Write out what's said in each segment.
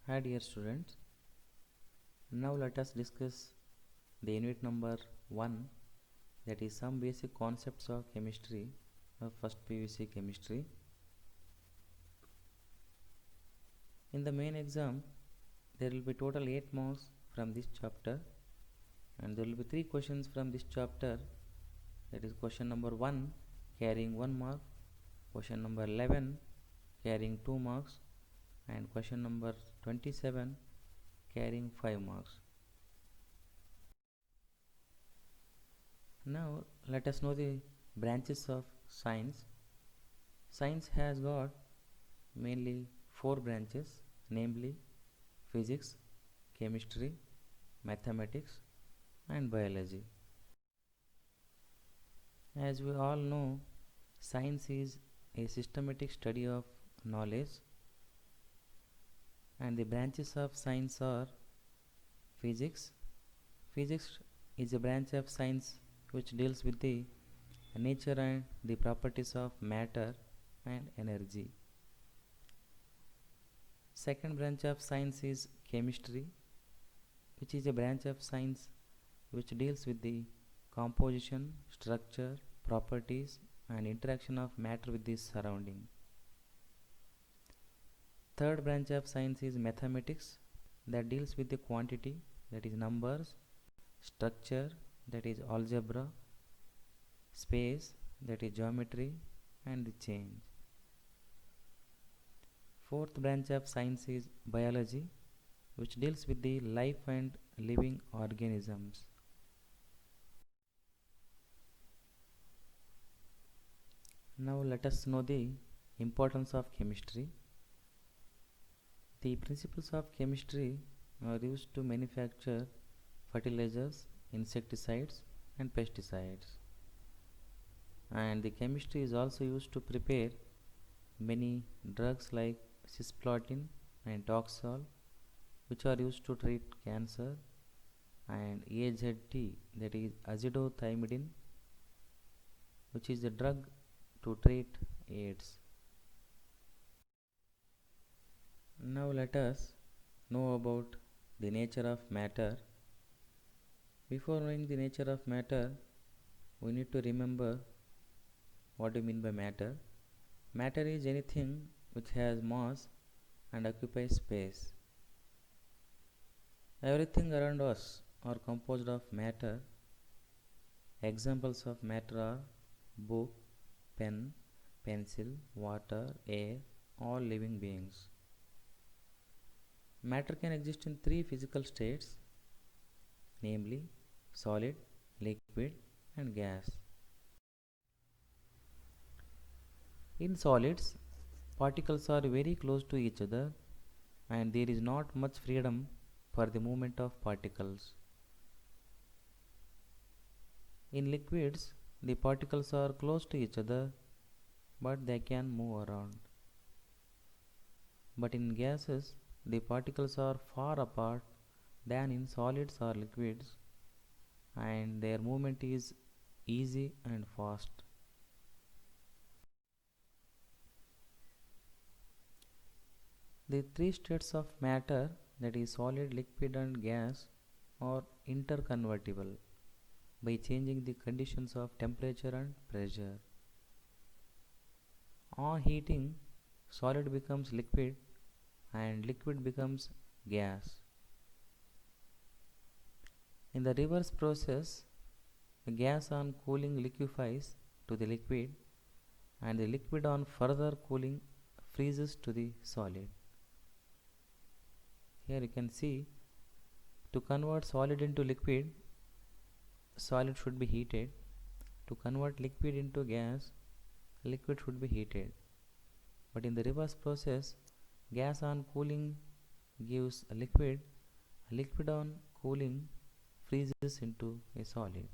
Hi dear students, now let us discuss the unit number 1, that is some basic concepts of chemistry of first PUC chemistry. In the main exam there will be total 8 marks from this chapter and there will be 3 questions from this chapter, that is question number 1 carrying 1 mark, question number 11 carrying 2 marks and question number 27 carrying 5 marks. Now let us know the branches of science. Science has got mainly 4 branches, namely physics, chemistry, mathematics and biology. As we all know, science is a systematic study of knowledge and the branches of science are physics. Physics is a branch of science which deals with the nature and the properties of matter and energy. Second branch of science is chemistry, which is a branch of science which deals with the composition, structure, properties and interaction of matter with the surrounding. Third branch of science is mathematics, that deals with the quantity, that is numbers, structure, that is algebra, space, that is geometry and the change. Fourth branch of science is biology, which deals with the life and living organisms. Now let us know the importance of chemistry. The principles of chemistry are used to manufacture fertilizers, insecticides and pesticides. And the chemistry is also used to prepare many drugs like cisplatin and Toxol, which are used to treat cancer, and AZT, that is azithromycin, which is a drug to treat AIDS. Now let us know about the nature of matter. Before knowing the nature of matter, we need to remember what do you mean by matter. Matter is anything which has mass and occupies space. Everything around us are composed of matter. Examples of matter are book, pen, pencil, water, air, all living beings. Matter can exist in 3 physical states, namely solid, liquid and gas. In solids, particles are very close to each other and there is not much freedom for the movement of particles. In liquids, the particles are close to each other but they can move around. But in gases, the particles are far apart than in solids or liquids and their movement is easy and fast. The 3 states of matter, that is solid, liquid and gas, are interconvertible by changing the conditions of temperature and pressure. On heating, solid becomes liquid and liquid becomes gas. In the reverse process, the gas on cooling liquefies to the liquid and the liquid on further cooling freezes to the solid. Here you can see, to convert solid into liquid, solid should be heated. To convert liquid into gas, liquid should be heated. But in the reverse process, gas on cooling gives a liquid on cooling freezes into a solid.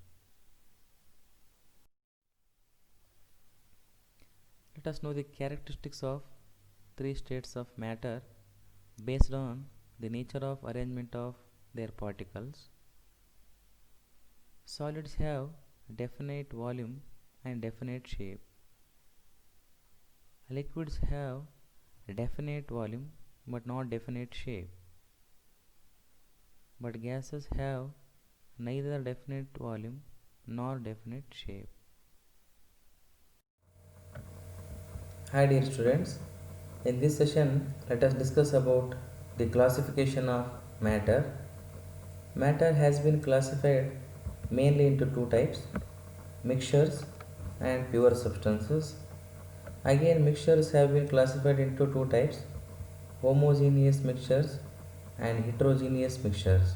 Let us know the characteristics of 3 states of matter based on the nature of arrangement of their particles. Solids have definite volume and definite shape. Liquids have definite volume but not definite shape. but gases have neither definite volume nor definite shape. Hi dear students, in this session let us discuss about the classification of matter. Matter has been classified mainly into two types, mixtures and pure substances. Again, mixtures have been classified into two types, homogeneous mixtures and heterogeneous mixtures.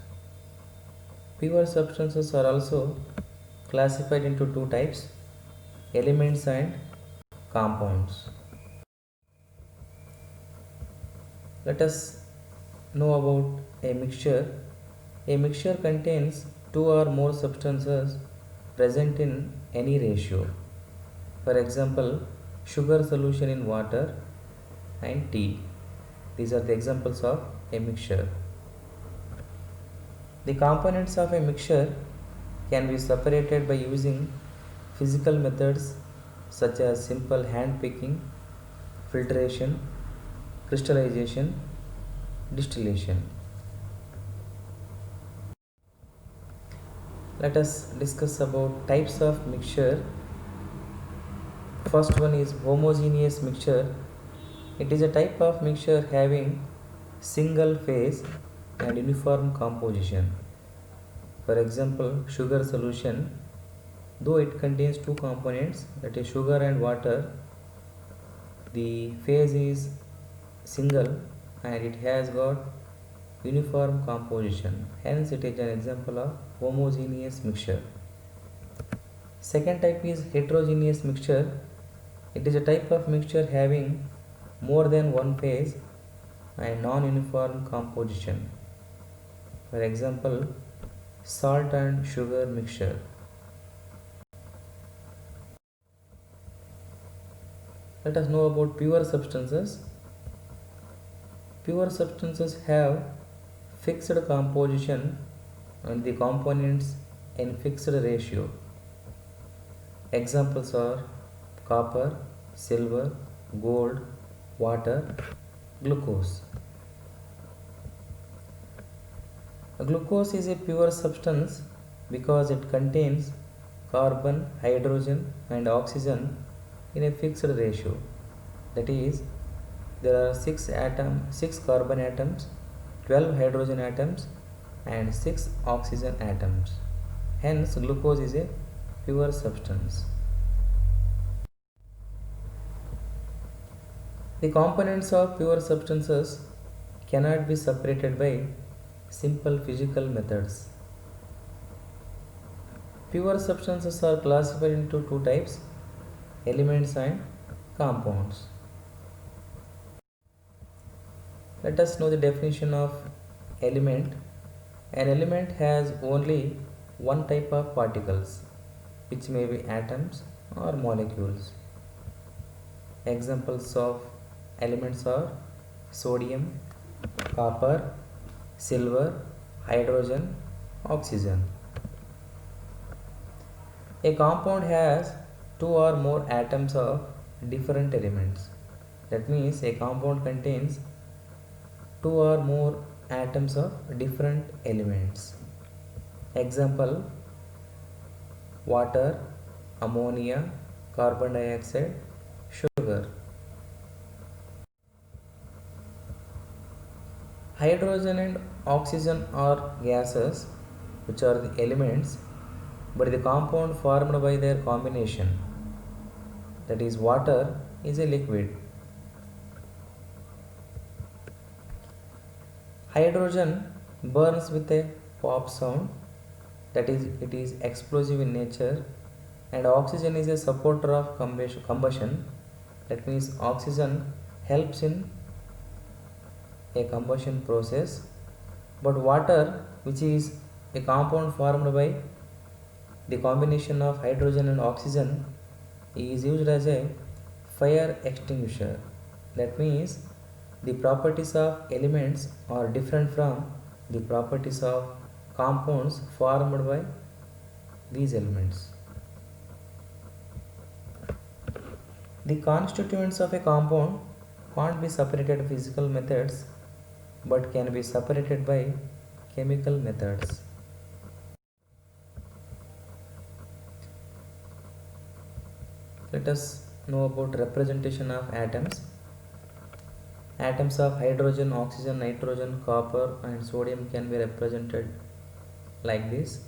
Pure substances are also classified into two types, elements and compounds. Let us know about a mixture. A mixture contains two or more substances present in any ratio. For example, sugar solution in water and tea. These are the examples of a mixture. The components of a mixture can be separated by using physical methods such as simple hand picking, filtration, crystallization, distillation. Let us discuss about types of mixture. First one is homogeneous mixture. It is a type of mixture having single phase and uniform composition. For example, sugar solution, though it contains two components, that is sugar and water, the phase is single and it has got uniform composition. Hence, it is an example of homogeneous mixture. Second type is heterogeneous mixture. It is a type of mixture having more than one phase and non-uniform composition. For example, salt and sugar mixture. Let us know about pure substances. Pure substances have fixed composition and the components in fixed ratio. Examples are copper, silver, gold, water, glucose. Glucose is a pure substance because it contains carbon, hydrogen and oxygen in a fixed ratio. That is, there are 6 carbon atoms, 12 hydrogen atoms and 6 oxygen atoms. Hence, glucose is a pure substance. The components of pure substances cannot be separated by simple physical methods. Pure substances are classified into two types, elements and compounds. Let us know the definition of element. An element has only one type of particles, which may be atoms or molecules. Examples of elements are sodium, copper, silver, hydrogen, oxygen. A compound has two or more atoms of different elements. That means a compound contains two or more atoms of different elements. Example, water, ammonia, carbon dioxide, sugar. Hydrogen and oxygen are gases, which are the elements, but the compound formed by their combination, that is water, is a liquid. Hydrogen burns with a pop sound, that is, it is explosive in nature, and oxygen is a supporter of combustion, that means oxygen helps in a combustion process. But water, which is a compound formed by the combination of hydrogen and oxygen, is used as a fire extinguisher. That means the properties of elements are different from the properties of compounds formed by these elements. The constituents of a compound can't be separated by physical methods but can be separated by chemical methods. Let us know about representation of atoms. Atoms of hydrogen, oxygen, nitrogen, copper and sodium can be represented like this.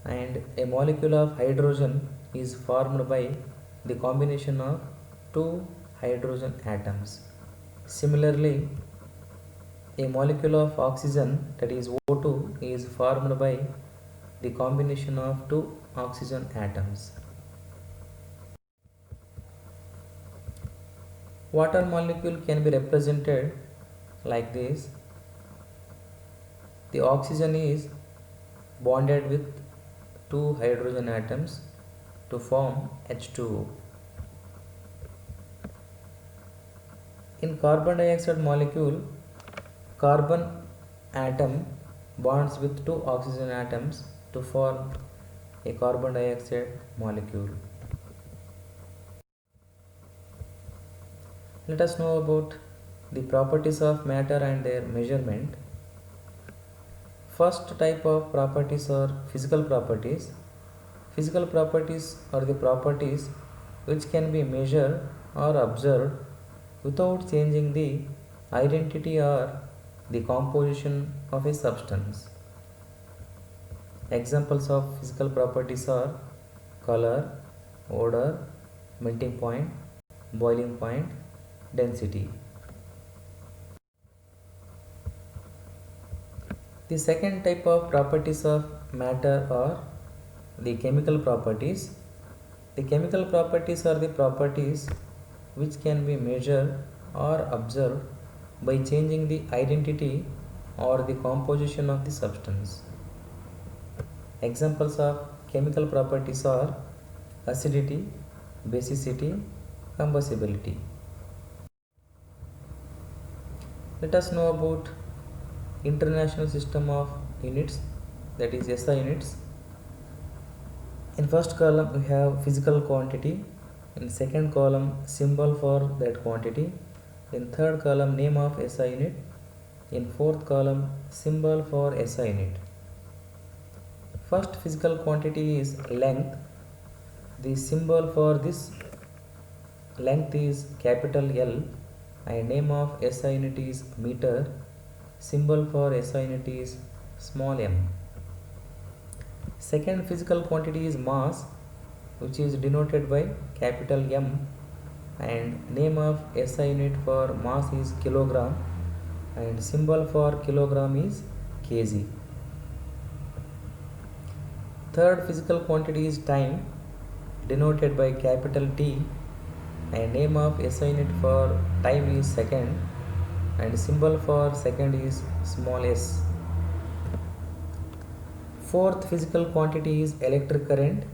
And a molecule of hydrogen is formed by the combination of two hydrogen atoms. Similarly, a molecule of oxygen, that is O2, is formed by the combination of two oxygen atoms. Water molecule can be represented like this. The oxygen is bonded with two hydrogen atoms to form H2O. In carbon dioxide molecule, carbon atom bonds with two oxygen atoms to form a carbon dioxide molecule. Let us know about the properties of matter and their measurement. First type of properties are physical properties. Physical properties are the properties which can be measured or observed without changing the identity or the composition of a substance. Examples of physical properties are color, odor, melting point, boiling point, density. The second type of properties of matter are the chemical properties. The chemical properties are the properties which can be measured or observed by changing the identity or the composition of the substance. Examples of chemical properties are acidity, basicity, combustibility. Let us know about International System of Units, that is SI units. In first column we have physical quantity, in second column symbol for that quantity, in third column name of SI unit, in fourth column symbol for SI unit. First physical quantity is length. The symbol for this length is capital L and name of SI unit is meter. Symbol for SI unit is small m. Second physical quantity is mass, which is denoted by capital M, and name of SI unit for mass is kilogram and symbol for kilogram is kg. Third physical quantity is time, denoted by capital T, and name of SI unit for time is second and symbol for second is small s. Fourth physical quantity is electric current,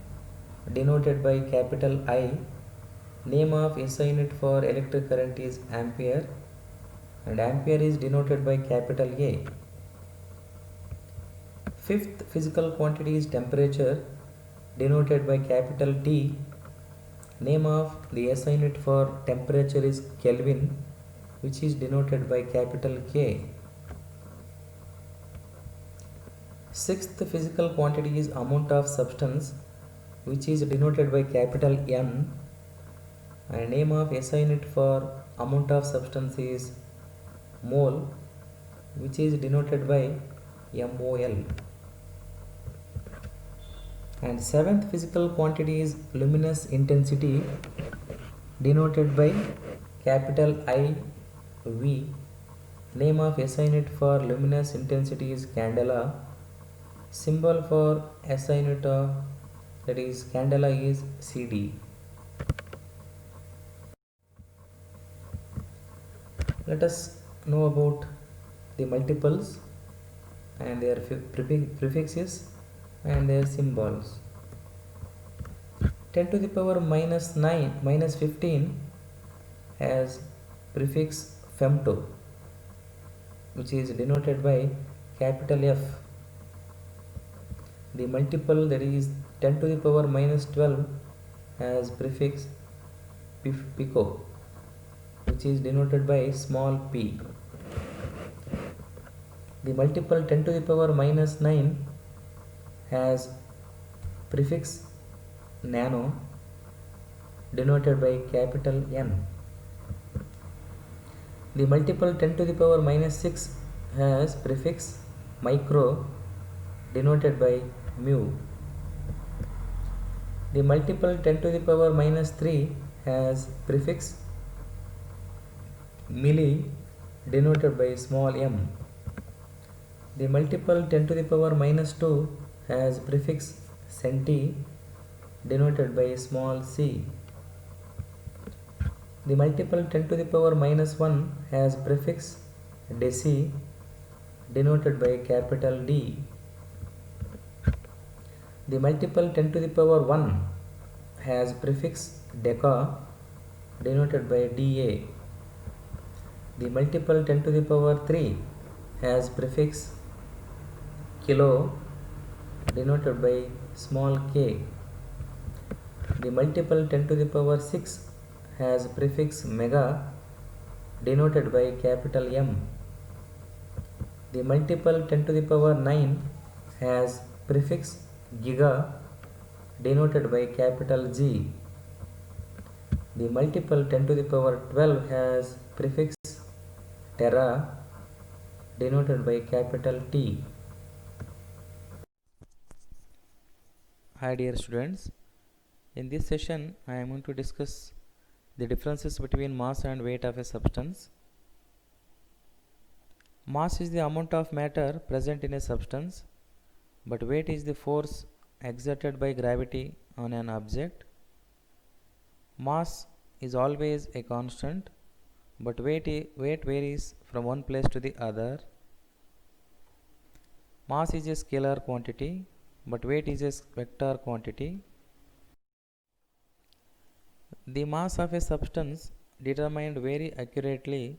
denoted by capital I. Name of SI unit for electric current is ampere and ampere is denoted by capital A. Fifth physical quantity is temperature, denoted by capital T. Name of the SI unit for temperature is Kelvin, which is denoted by capital K. Sixth physical quantity is amount of substance, which is denoted by capital M, and name of SI unit for amount of substance is mole, which is denoted by MOL. And seventh physical quantity is luminous intensity, denoted by capital IV. Name of SI unit for luminous intensity is candela. Symbol for SI unit of that is candela is CD. Let us know about the multiples and their prefixes and their symbols. 10 to the power minus 9 minus 15 has prefix femto, which is denoted by capital F. The multiple, that is 10 to the power minus 12, has prefix pico, which is denoted by small p. The multiple 10 to the power minus 9 has prefix nano denoted by capital N. The multiple 10 to the power minus 6 has prefix micro denoted by mu. The multiple 10 to the power minus 3 has prefix milli denoted by small m. The multiple 10 to the power minus 2 has prefix centi denoted by small c. The multiple 10 to the power minus 1 has prefix deci denoted by capital D. The multiple 10 to the power 1 has prefix deca denoted by dA. The multiple 10 to the power 3 has prefix kilo denoted by small k. The multiple 10 to the power 6 has prefix mega denoted by capital M. The multiple 10 to the power 9 has prefix giga denoted by capital G. The multiple 10 to the power 12 has prefix tera denoted by capital T. Hi dear students, in this session I am going to discuss the differences between mass and weight of a substance. Mass is the amount of matter present in a substance, but weight is the force exerted by gravity on an object. Mass is always a constant, but weight varies from one place to the other. Mass is a scalar quantity, but weight is a vector quantity. The mass of a substance determined very accurately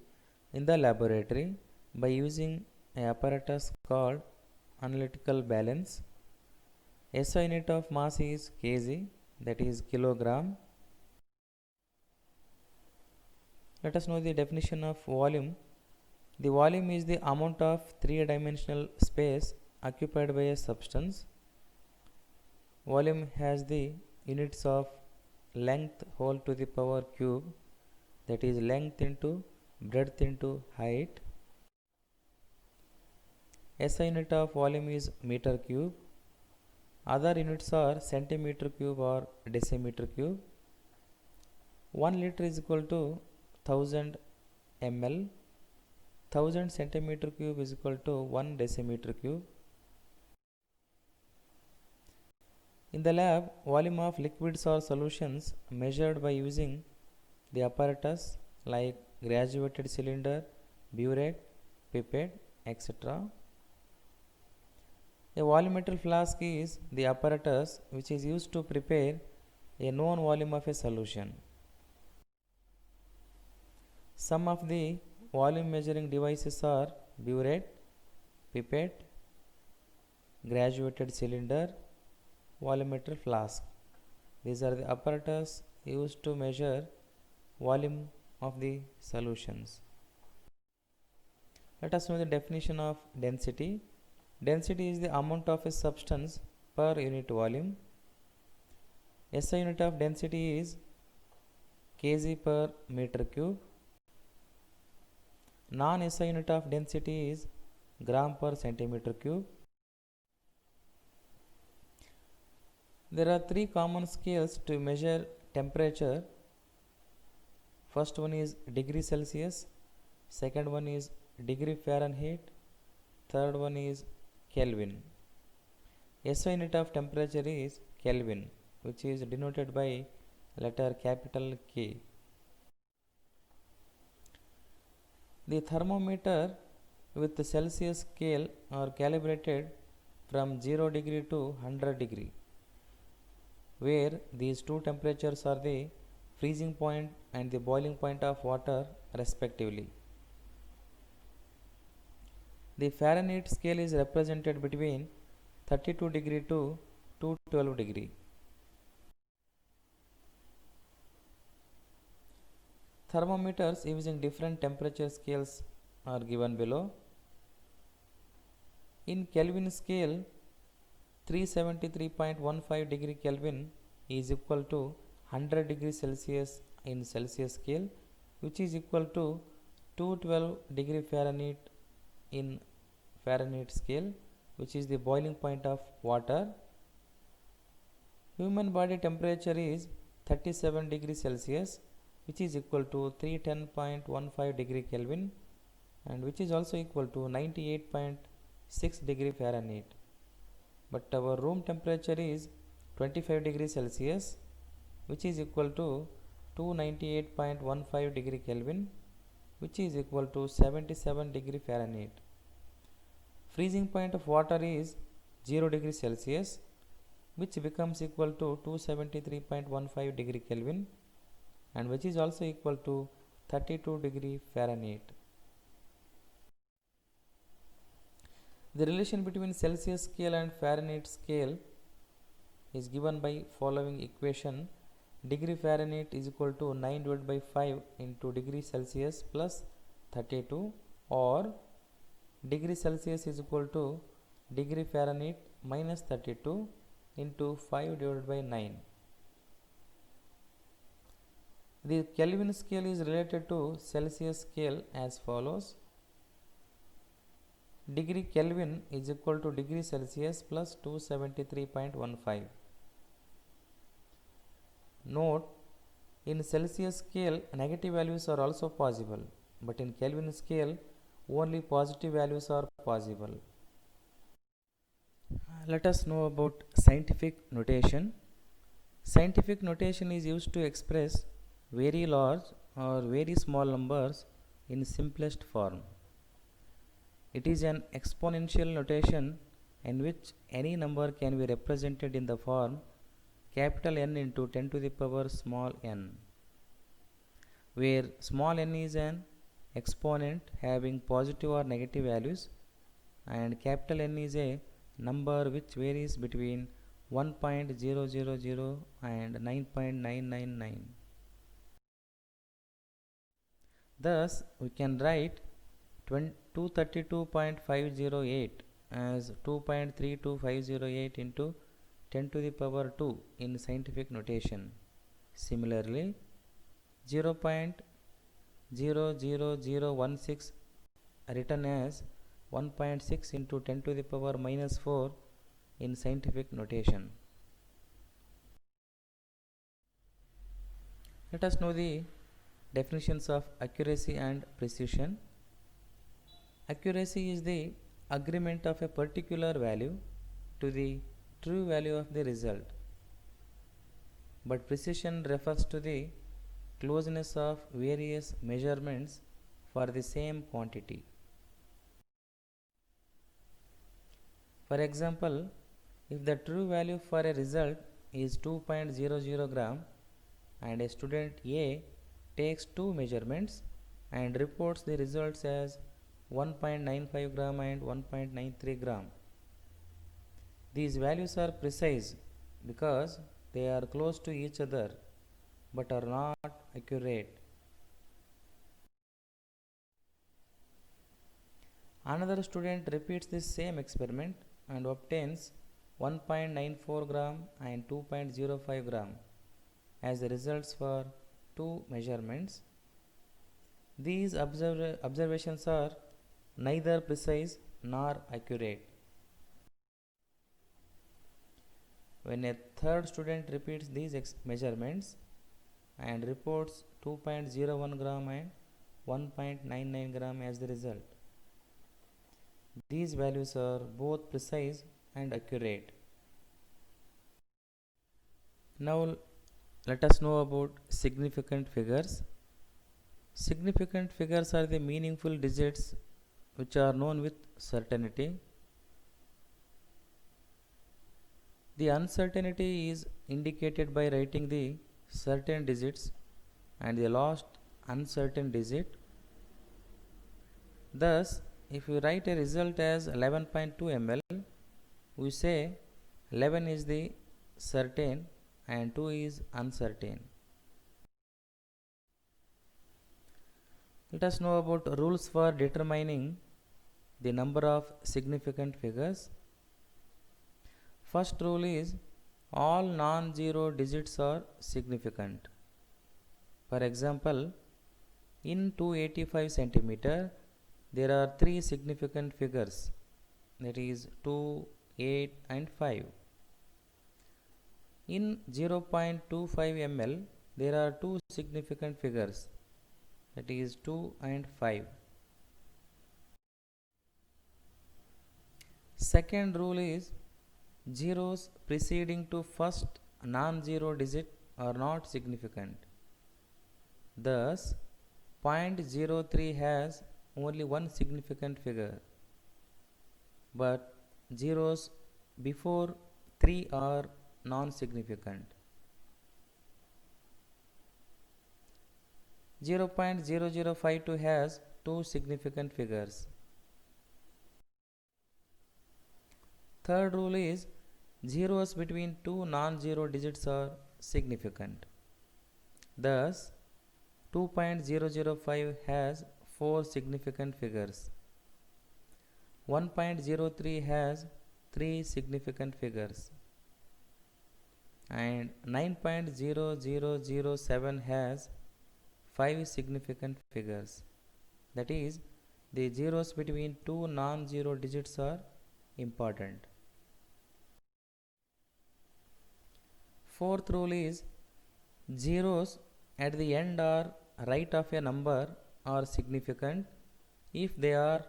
in the laboratory by using an apparatus called analytical balance. SI unit of mass is kg, that is kilogram. Let us know the definition of volume. The volume is the amount of three-dimensional space occupied by a substance. Volume has the units of length whole to the power cube, that is length into breadth into height. SI unit of volume is meter cube. Other units are centimeter cube or decimeter cube. 1 liter is equal to 1000 ml. 1000 centimeter cube is equal to 1 decimeter cube. In the lab, volume of liquids or solutions measured by using the apparatus like graduated cylinder, burette, pipette, etc. A volumetric flask is the apparatus which is used to prepare a known volume of a solution. Some of the volume measuring devices are burette, pipette, graduated cylinder, volumetric flask. These are the apparatus used to measure volume of the solutions. Let us know the definition of density. Density is the amount of a substance per unit volume. SI unit of density is kg per meter cube. Non-SI unit of density is gram per centimeter cube. There are three common scales to measure temperature. First one is degree Celsius, second one is degree Fahrenheit, third one is Kelvin. SI unit of temperature is Kelvin, which is denoted by letter capital K. The thermometer with the Celsius scale are calibrated from 0 degree to 100 degree, where these two temperatures are the freezing point and the boiling point of water respectively. The Fahrenheit scale is represented between 32 degree to 212 degree. Thermometers using different temperature scales are given below. In Kelvin scale, 373.15 degree Kelvin is equal to 100 degree Celsius in Celsius scale, which is equal to 212 degree Fahrenheit in Fahrenheit scale, which is the boiling point of water. Human body temperature is 37 degree Celsius, which is equal to 310.15 degree Kelvin, and which is also equal to 98.6 degree Fahrenheit. But our room temperature is 25 degree Celsius, which is equal to 298.15 degree Kelvin, which is equal to 77 degree Fahrenheit. Freezing point of water is 0 degree Celsius, which becomes equal to 273.15 degree Kelvin, and which is also equal to 32 degree Fahrenheit. The relation between Celsius scale and Fahrenheit scale is given by following equation. Degree Fahrenheit is equal to 9 divided by 5 into degree Celsius plus 32, or degree Celsius is equal to degree Fahrenheit minus 32 into 5 divided by 9. The Kelvin scale is related to Celsius scale as follows. Degree Kelvin is equal to degree Celsius plus 273.15. Note, in Celsius scale negative values are also possible, but in Kelvin scale only positive values are possible. Let us know about scientific notation. Scientific notation is used to express very large or very small numbers in simplest form. It is an exponential notation in which any number can be represented in the form capital N into 10 to the power small n, where small n is an exponent having positive or negative values and capital N is a number which varies between 1.000 and 9.999. Thus, we can write 232.508 as 2.32508 into 10 to the power 2 in scientific notation. Similarly, 0.00016 written as 1.6 into 10 to the power minus 4 in scientific notation. Let us know the definitions of accuracy and precision. Accuracy is the agreement of a particular value to the true value of the result, but precision refers to the closeness of various measurements for the same quantity. For example, if the true value for a result is 2.00 gram and a student A takes two measurements and reports the results as 1.95 gram and 1.93 gram, these values are precise because they are close to each other but are not accurate. Another student repeats this same experiment and obtains 1.94 gram and 2.05 gram as the results for two measurements. These observations are neither precise nor accurate. When a third student repeats these measurements and reports 2.01 gram and 1.99 gram as the result, these values are both precise and accurate. Now let us know about significant figures. Significant figures are the meaningful digits which are known with certainty. The uncertainty is indicated by writing the certain digits and the last uncertain digit. Thus, if we write a result as 11.2 ml, we say 11 is the certain and 2 is uncertain. Let us know about rules for determining the number of significant figures. First rule is all non-zero digits are significant. For example, in 285 centimeter, there are three significant figures, that is 2, 8 and 5. In 0.25 ml, there are two significant figures, that is 2 and 5. Second rule is zeros preceding to first non-zero digit are not significant. Thus, 0.03 has only one significant figure, but zeros before 3 are non-significant. 0.0052 has two significant figures. Third rule is zeros between two non-zero digits are significant. Thus, 2.005 has four significant figures. 1.03 has three significant figures. And 9.0007 has five significant figures. That is, the zeros between two non-zero digits are important. Fourth rule is zeros at the end or right of a number are significant if they are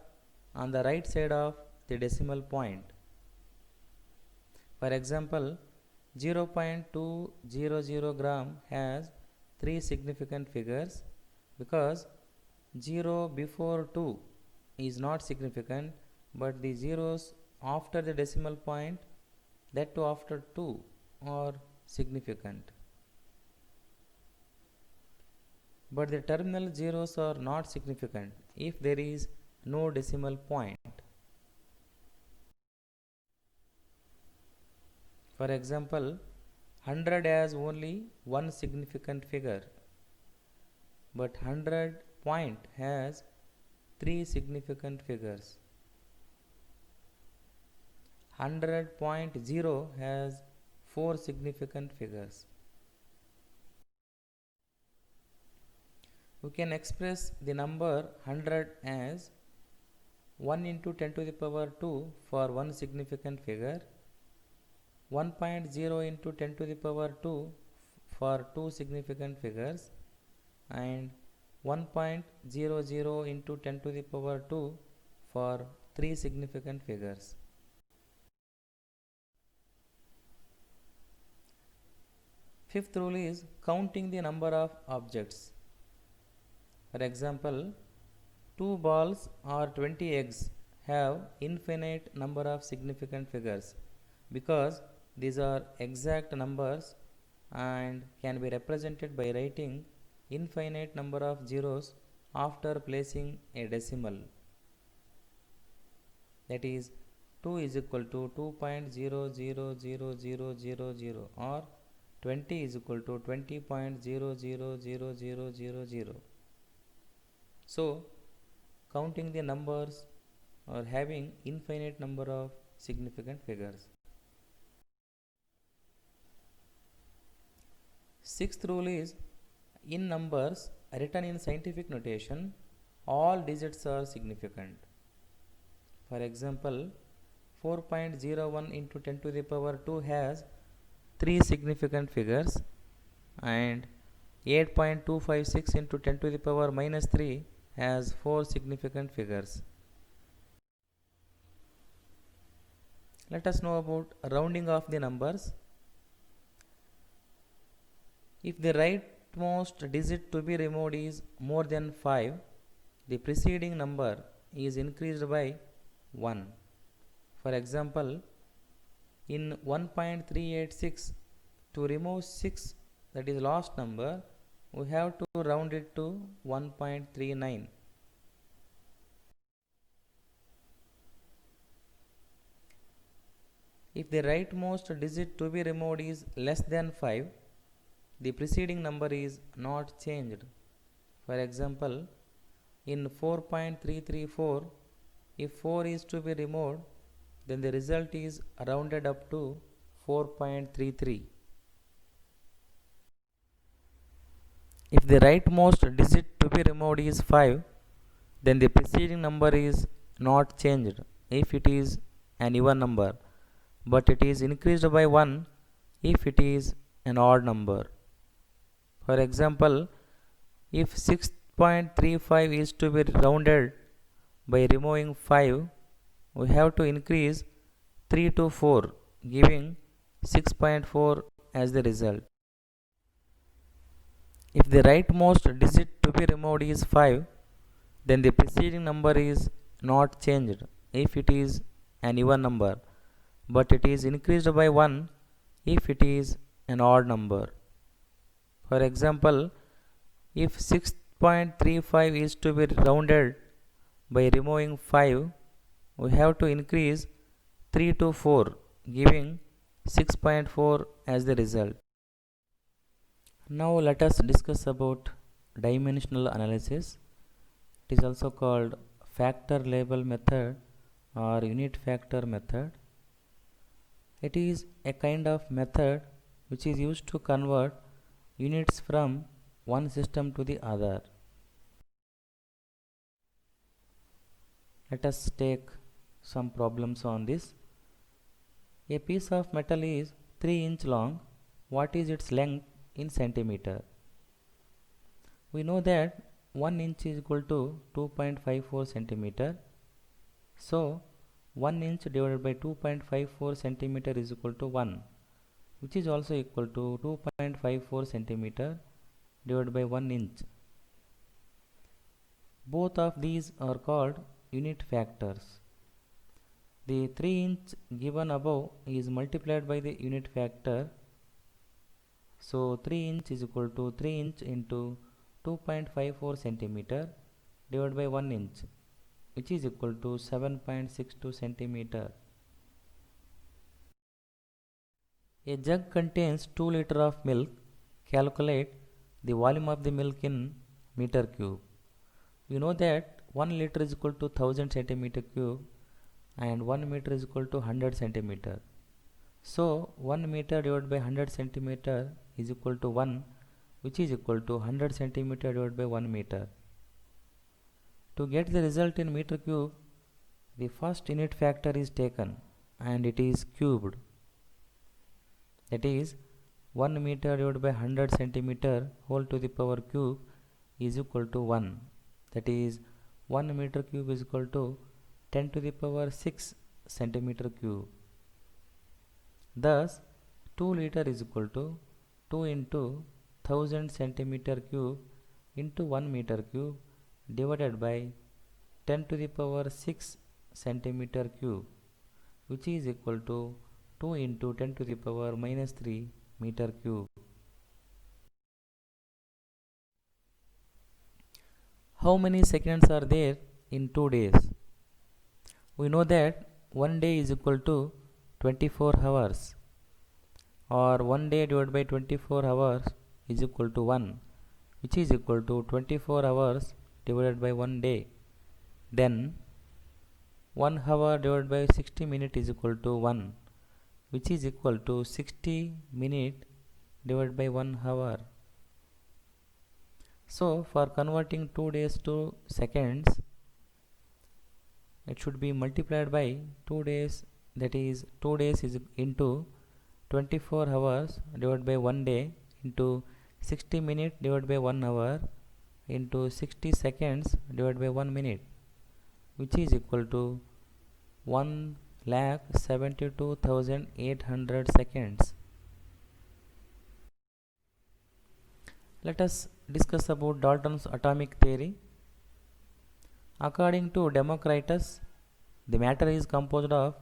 on the right side of the decimal point. For example, 0.200 gram has three significant figures because 0 before 2 is not significant, but the zeros after the decimal point, that too after 2, are significant. But the terminal zeros are not significant if there is no decimal point. For example, 100 has only one significant figure, but 100 point has three significant figures. 100.0 has four significant figures. We can express the number 100 as 1 into 10 to the power 2 for one significant figure, 1.0 into 10 to the power 2 for two significant figures, and 1.00 into 10 to the power 2 for three significant figures. Fifth rule is counting the number of objects. For example, 2 balls or 20 eggs have infinite number of significant figures because these are exact numbers and can be represented by writing infinite number of zeros after placing a decimal. That is, 2 is equal to 2.000000 or 20 is equal to 20.000000. So, counting the numbers or having infinite number of significant figures. Sixth rule is in numbers written in scientific notation, all digits are significant. For example, 4.01 into 10 to the power 2 has three significant figures, and 8.256 into 10 to the power minus 3 has four significant figures. Let us know about rounding off the numbers. If the rightmost digit to be removed is more than 5, the preceding number is increased by 1. For example, in 1.386, to remove 6, that is last number, we have to round it to 1.39. If the rightmost digit to be removed is less than 5, the preceding number is not changed. For example, in 4.334, If 4 is to be removed, then the result is rounded up to 4.33. If the rightmost digit to be removed is 5, then the preceding number is not changed if it is an even number, but it is increased by 1 if it is an odd number. For example, if 6.35 is to be rounded by removing 5, we have to increase 3 to 4, giving 6.4 as the result. If the rightmost digit to be removed is 5, then the preceding number is not changed if it is an even number, but it is increased by 1 if it is an odd number. For example, if 6.35 is to be rounded by removing 5, we have to increase 3 to 4, giving 6.4 as the result. Now let us discuss about dimensional analysis. It is also called factor label method or unit factor method. It is a kind of method which is used to convert units from one system to the other. Let us take some problems on this. A piece of metal is 3 inch long. What is its length in centimeter? We know that 1 inch is equal to 2.54 centimeter. So 1 inch divided by 2.54 centimeter is equal to 1, which is also equal to 2.54 centimeter divided by 1 inch. Both of these are called unit factors. The 3 inch given above is multiplied by the unit factor. So 3 inch is equal to 3 inch into 2.54 centimeter divided by 1 inch, which is equal to 7.62 centimeter. A jug contains 2 liters of milk. Calculate the volume of the milk in meter cube. We know that 1 liter is equal to 1000 centimeter cube and 1 meter is equal to 100 centimeter. So 1 meter divided by 100 centimeter is equal to 1, which is equal to 100 centimeter divided by 1 meter. To get the result in meter cube, the first unit factor is taken and it is cubed. That is 1 meter divided by 100 centimeter whole to the power cube is equal to 1. That is 1 meter cube is equal to 10 to the power 6 centimeter cube. Thus 2 liter is equal to 2 into 1000 centimeter cube into 1 meter cube divided by 10 to the power 6 centimeter cube, which is equal to 2 into 10 to the power minus 3 meter cube. How many seconds are there in 2 days? We know that 1 day is equal to 24 hours, or 1 day divided by 24 hours is equal to 1, which is equal to 24 hours divided by 1 day. Then 1 hour divided by 60 minutes is equal to 1, which is equal to 60 minutes divided by 1 hour. So for converting 2 days to seconds, it should be multiplied by 2 days, that is 2 days is into 24 hours divided by 1 day into 60 minutes divided by 1 hour into 60 seconds divided by 1 minute, which is equal to 1,72,800 seconds. Let us discuss about Dalton's atomic theory. According to Democritus, the matter is composed of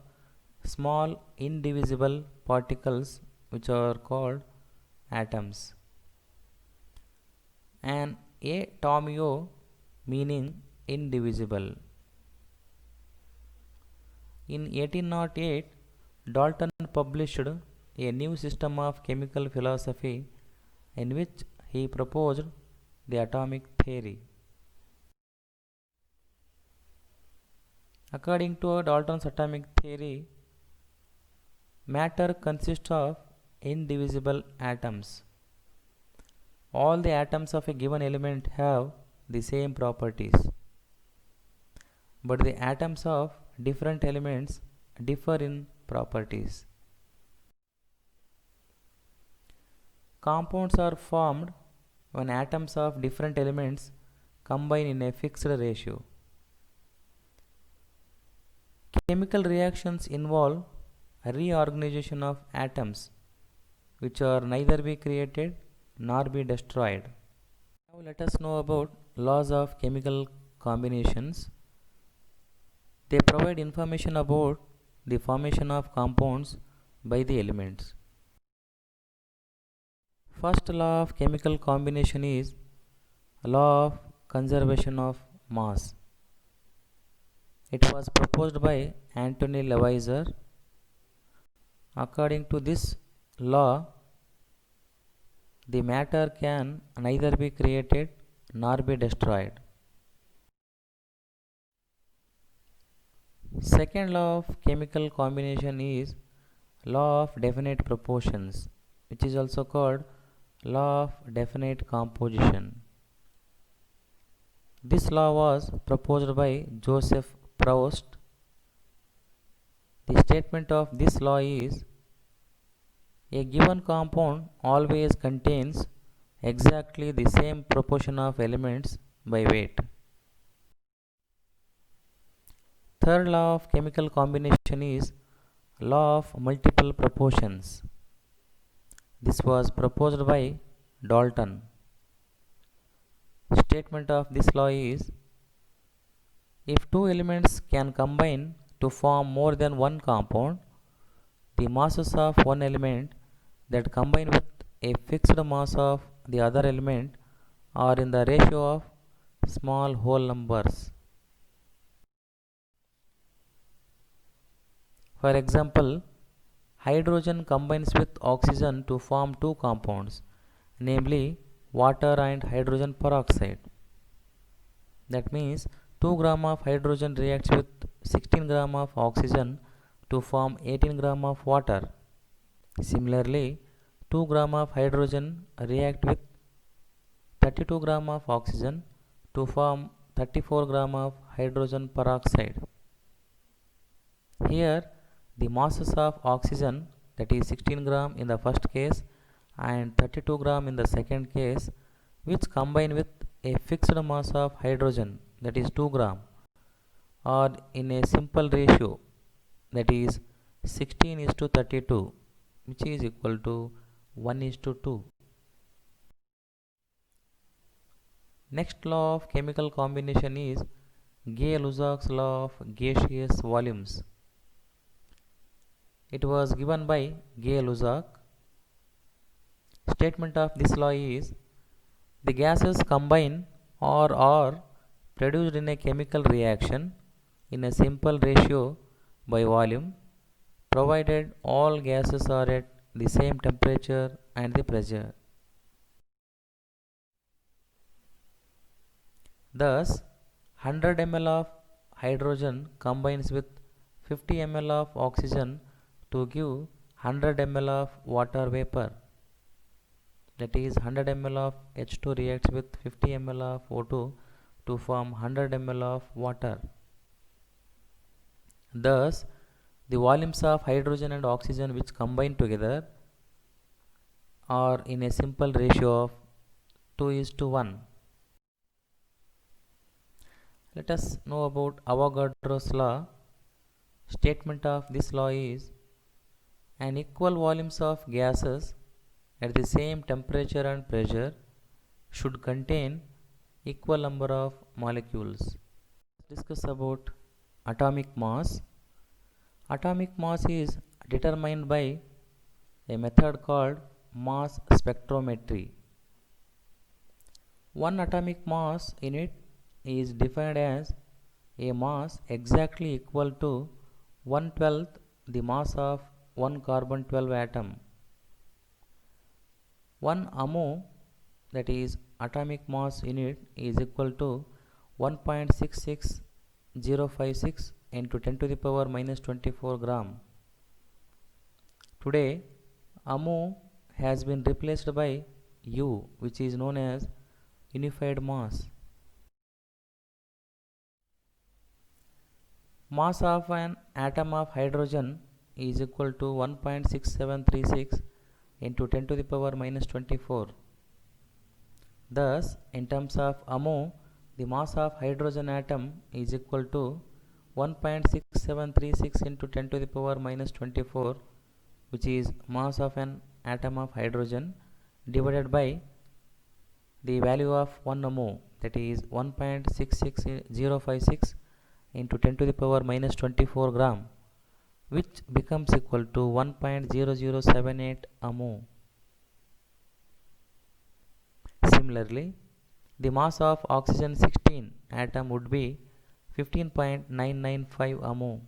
small indivisible particles which are called atoms. An atomio meaning indivisible. In 1808, Dalton published a new system of chemical philosophy in which he proposed the atomic theory. According to Dalton's atomic theory, matter consists of indivisible atoms. All the atoms of a given element have the same properties, but the atoms of different elements differ in properties. Compounds are formed when atoms of different elements combine in a fixed ratio. Chemical reactions involve a reorganization of atoms which are neither be created nor be destroyed. Now let us know about laws of chemical combinations. They provide information about the formation of compounds by the elements. First law of chemical combination is law of conservation of mass. It was proposed by Anthony Lavoisier. According to this law, the matter can neither be created nor be destroyed. Second law of chemical combination is law of definite proportions, which is also called law of definite composition. This law was proposed by Joseph Proust. The statement of this law is a given compound always contains exactly the same proportion of elements by weight. Third law of chemical combination is law of multiple proportions. This was proposed by Dalton. Statement of this law is if two elements can combine to form more than one compound, the masses of one element that combine with a fixed mass of the other element are in the ratio of small whole numbers. For example, hydrogen combines with oxygen to form two compounds, namely water and hydrogen peroxide. That means 2 gram of hydrogen reacts with 16 gram of oxygen to form 18 gram of water. Similarly, 2 gram of hydrogen react with 32 gram of oxygen to form 34 gram of hydrogen peroxide. Here, the masses of oxygen, that is 16 gram in the first case and 32 gram in the second case, which combine with a fixed mass of hydrogen, that is 2 gram, are in a simple ratio, that is 16 is to 32, which is equal to 1 is to 2. Next law of chemical combination is Gay-Lussac's law of gaseous volumes. It was given by Gay-Lussac. Statement of this law is the gases combine or are produced in a chemical reaction in a simple ratio by volume, provided all gases are at the same temperature and the pressure. Thus, 100 ml of hydrogen combines with 50 ml of oxygen to give 100 ml of water vapor. That is 100 ml of H2 reacts with 50 ml of O2 to form 100 ml of water. Thus, the volumes of hydrogen and oxygen which combine together are in a simple ratio of 2 is to 1. Let us know about Avogadro's law. Statement of this law is an equal volumes of gases at the same temperature and pressure should contain equal number of molecules. Let's discuss about atomic mass. Atomic mass is determined by a method called mass spectrometry. One atomic mass unit is defined as a mass exactly equal to 1/12 the mass of one carbon 12 atom. 1 AMU, that is atomic mass unit, is equal to 1.66 0.056 into 10 to the power minus 24 gram. Today, AMU has been replaced by U, which is known as unified mass. Mass of an atom of hydrogen is equal to 1.6736 into 10 to the power minus 24. Thus, in terms of AMU, the mass of hydrogen atom is equal to 1.6736 into 10 to the power minus 24, which is mass of an atom of hydrogen, divided by the value of 1 mho, that is 1.66056 into 10 to the power minus 24 gram, which becomes equal to 1.0078 mho. Similarly, the mass of oxygen 16 atom would be 15.995 mho.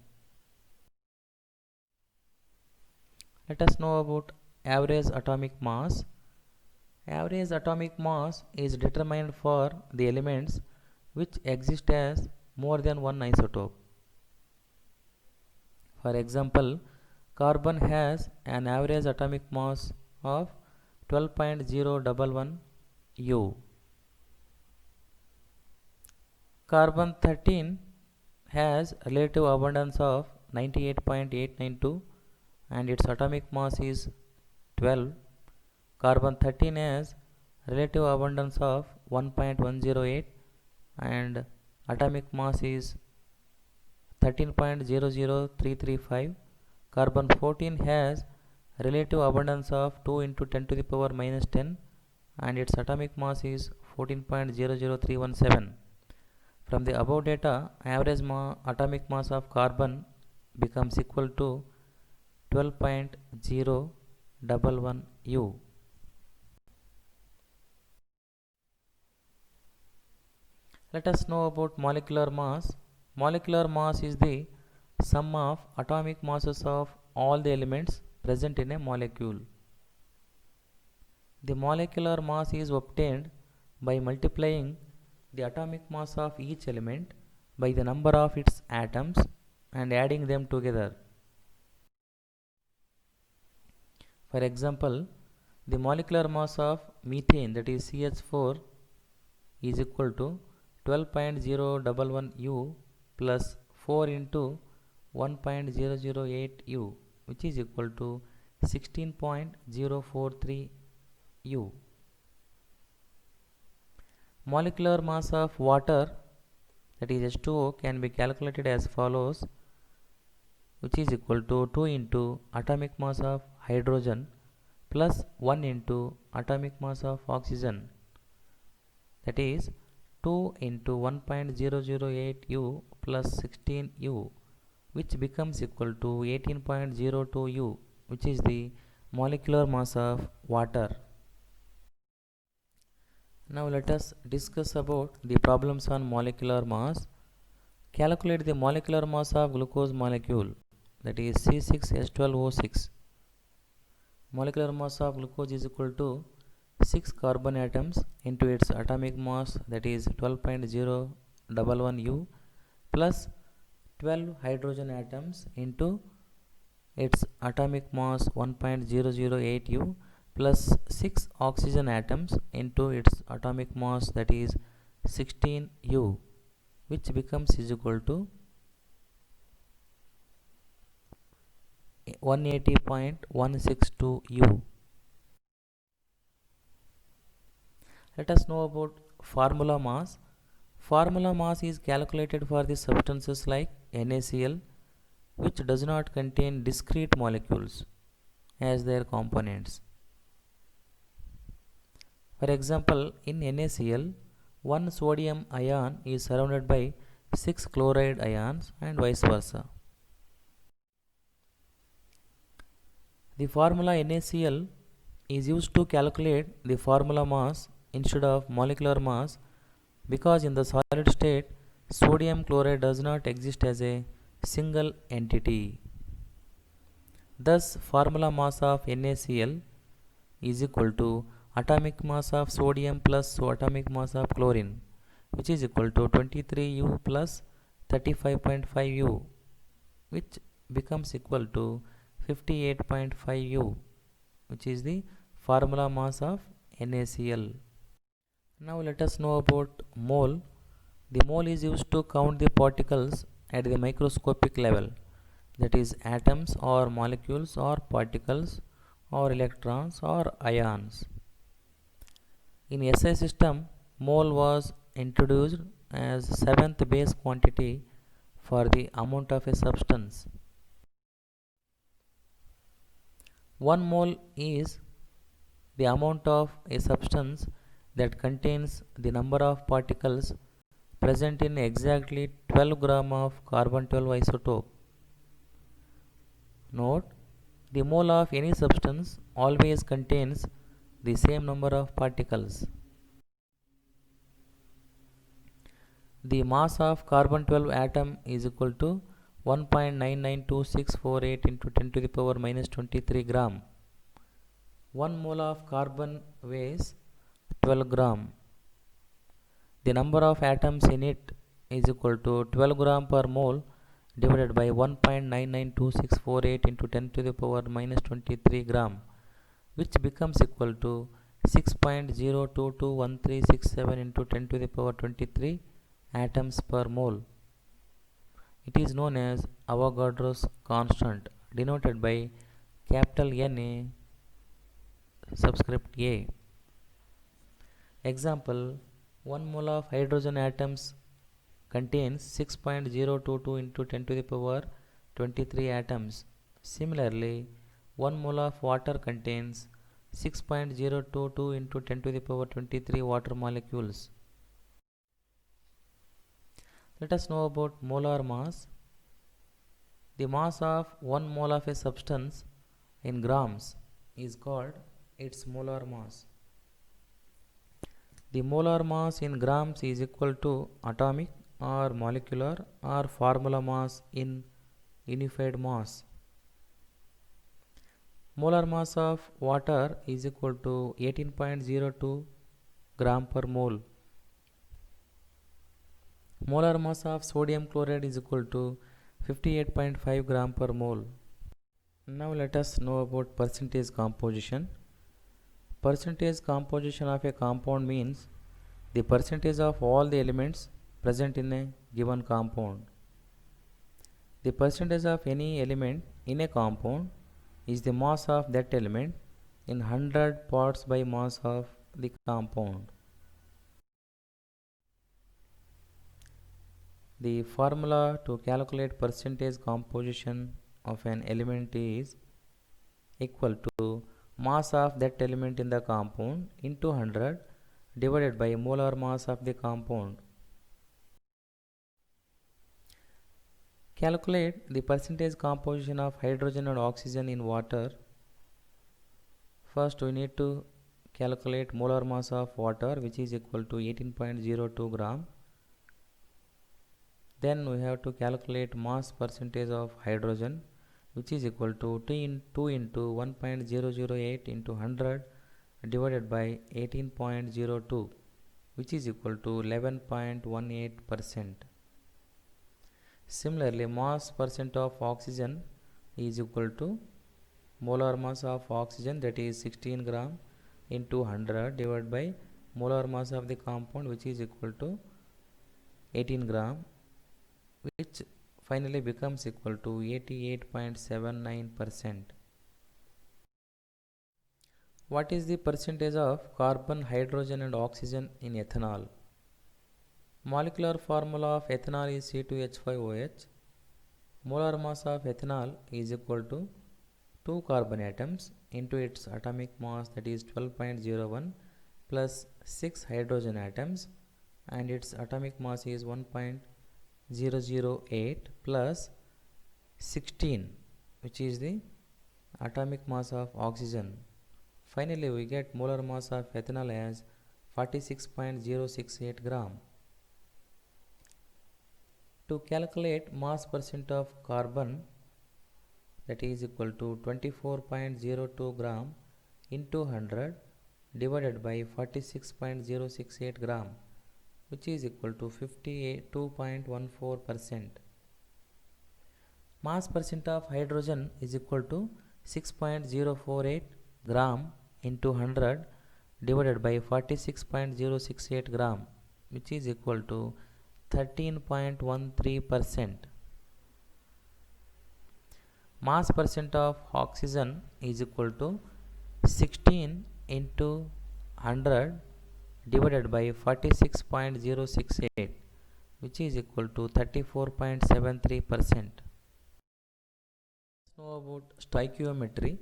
Let us know about average atomic mass. Average atomic mass is determined for the elements which exist as more than one isotope. For example, carbon has an average atomic mass of 12.011 U. Carbon 13 has relative abundance of 98.892 and its atomic mass is 12. Carbon 13 has relative abundance of 1.108 and atomic mass is 13.00335. Carbon 14 has relative abundance of 2 into 10 to the power minus 10 and its atomic mass is 14.00317. From the above data, average atomic mass of carbon becomes equal to 12.011 U. Let us know about molecular mass. Molecular mass is the sum of atomic masses of all the elements present in a molecule. The molecular mass is obtained by multiplying the atomic mass of each element by the number of its atoms and adding them together. For example, the molecular mass of methane, that is CH4, is equal to 12.011 U plus 4 into 1.008 U, which is equal to 16.043 U. Molecular mass of water, that is H2O, can be calculated as follows, which is equal to 2 into atomic mass of hydrogen plus 1 into atomic mass of oxygen, that is 2 into 1.008 U plus 16 U, which becomes equal to 18.02 U, which is the molecular mass of water. Now let us discuss about the problems on molecular mass. Calculate the molecular mass of glucose molecule, that is C6H12O6. Molecular mass of glucose is equal to 6 carbon atoms into its atomic mass, that is 12.011 U, plus 12 hydrogen atoms into its atomic mass 1.008 U, plus 6 oxygen atoms into its atomic mass, that is 16 U, which becomes is equal to 180.162 U. Let us know about formula mass. Formula mass is calculated for the substances like NaCl, which does not contain discrete molecules as their components. For example, in NaCl, one sodium ion is surrounded by 6 chloride ions and vice versa. The formula NaCl is used to calculate the formula mass instead of molecular mass because in the solid state, sodium chloride does not exist as a single entity. Thus, formula mass of NaCl is equal to atomic mass of sodium plus atomic mass of chlorine, which is equal to 23U plus 35.5 U, which becomes equal to 58.5 U, which is the formula mass of NaCl. Now let us know about mole. The mole is used to count the particles at the microscopic level, that is atoms or molecules or particles or electrons or ions. In SI system, mole was introduced as seventh base quantity for the amount of a substance. 1 mole is the amount of a substance that contains the number of particles present in exactly 12 gram of carbon 12 isotope. Note, the mole of any substance always contains the same number of particles. The mass of carbon 12 atom is equal to 1.992648 into 10 to the power minus 23 gram. 1 mole of carbon weighs 12 gram. The number of atoms in it is equal to 12 gram per mole divided by 1.992648 into 10 to the power minus 23 gram, which becomes equal to 6.0221367 into 10 to the power 23 atoms per mole. It is known as Avogadro's constant, denoted by capital Na subscript A. Example, 1 mole of hydrogen atoms contains 6.022 into 10 to the power 23 atoms. Similarly, 1 mole of water contains 6.022 into 10 to the power 23 water molecules. Let us know about molar mass. The mass of 1 mole of a substance in grams is called its molar mass. The molar mass in grams is equal to atomic or molecular or formula mass in unified mass. Molar mass of water is equal to 18.02 gram per mole. Molar mass of sodium chloride is equal to 58.5 gram per mole. Now let us know about percentage composition. Percentage composition of a compound means the percentage of all the elements present in a given compound. The percentage of any element in a compound is the mass of that element in 100 parts by mass of the compound. The formula to calculate percentage composition of an element is equal to mass of that element in the compound into 100 divided by molar mass of the compound. Calculate the percentage composition of hydrogen and oxygen in water. First we need to calculate molar mass of water, which is equal to 18.02 gram. Then we have to calculate mass percentage of hydrogen, which is equal to 2 into 1.008 into 100 divided by 18.02, which is equal to 11.18%. Similarly, mass percent of oxygen is equal to molar mass of oxygen, that is 16 gram into 100 divided by molar mass of the compound, which is equal to 18 gram, which finally becomes equal to 88.79%. What is the percentage of carbon, hydrogen and oxygen in ethanol? Molecular formula of ethanol is C2H5OH. Molar mass of ethanol is equal to 2 carbon atoms into its atomic mass, that is 12.01, plus 6 hydrogen atoms, and its atomic mass is 1.008 plus 16, which is the atomic mass of oxygen. Finally, we get molar mass of ethanol as 46.068 gram. To calculate mass percent of carbon, that is equal to 24.02 gram into 100 divided by 46.068 gram, which is equal to 52.14%. Mass percent of hydrogen is equal to 6.048 gram into 100 divided by 46.068 gram, which is equal to 13.13%. Mass percent of oxygen is equal to 16 into 100 divided by 46.068, which is equal to 34.73%. Know about stoichiometry.